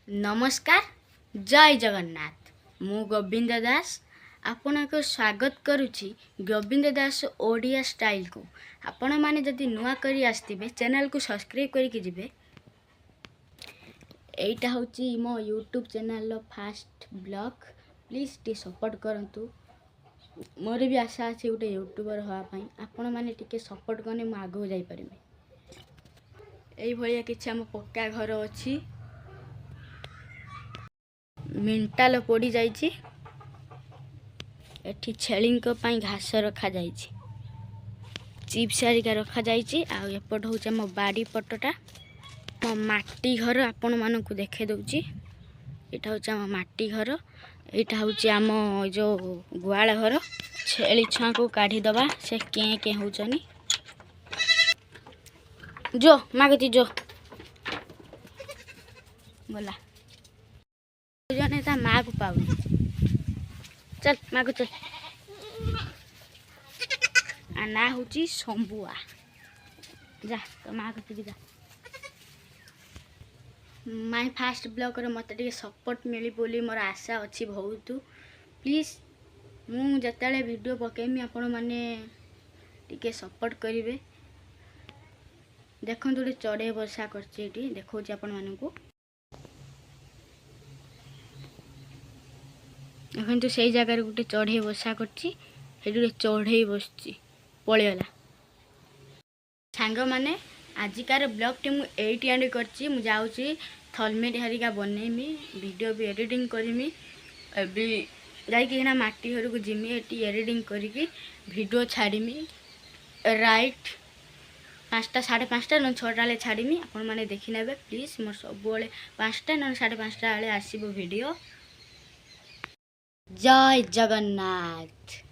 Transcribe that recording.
नमस्कार जय जगन्नाथ मु गोविंद दास आपण को स्वागत करुछि गोविंद दास ओडिया स्टाइल को। आपण माने जदि नुआ करी आस्तिबे चैनल को सब्सक्राइब करिक जिबे। एटा होछि मो YouTube channel low first blog, please T support करंतु। मोर भी आशा अछि गोटे यूट्यूबर होआ पई, आपण माने टिके सपोर्ट करने मु आगो जाई परिमे। एई भलिया किछ हम पक्का घर अछि, मिंटाल पड़ी जाइछि। एठी छेलिंक पई घास रखा जाइछि, चिप्स आरिका रखा जाइछि। आ एपट होछ हम बाड़ी पटटा मो माटी घर आपण मानकु देखे दउछि। एटा होछ हम माटी घर, एटा होछ हम जो गुआळ घर। छेली छुआ को काढी दबा, से के के होचनी जो मागती जो बोला जने ता माँ को पाऊ। चल माँ को चल। आ ना होची शंभुआ, जा तो माँ को जा। माय फास्ट ब्लॉग रे मते टिके सपोर्ट मिली बोली मोर आशा अछि बहुत। प्लीज मु जताले वीडियो पकेमी आपण माने टिके सपोर्ट करिवे। देखन थोड़ी चढ़े बसा करछि, एटी देखौछि आपण मानकू। এখন তো সেই জায়গার গোটে চড়েই বসা করছি, সেটি গোটে চড়েই বসছি পড়েগলা। সাংগ মানে আজিকার ব্লগটি মু এইটি এন্ড করছি। মু যাଉଛି থলমেট হারিକା বନେଇମି, ভিডিও भी एडिटिंग କରିମି। ଏବେ ଯାଇକି ନା ମାଟି ଘରକୁ ଯିମି, ଏଠି एडिटिंग କରିକି ଭିडिଓ ଛାଡ଼ିମି। ରାଇଟ୍ 5ଟା 5:30 ନ 6ଟା ବେଳେ ଛାଡ଼ିମି, ଆପଣ ମାନେ ଦେଖି ନେବେ ପ୍ଲିଜ। ମୋର ସବୁବେଳେ 5ଟା ନ 5:30 ବେଳେ ଆସିବ ଭିडिଓ। जय जगन्नाथ।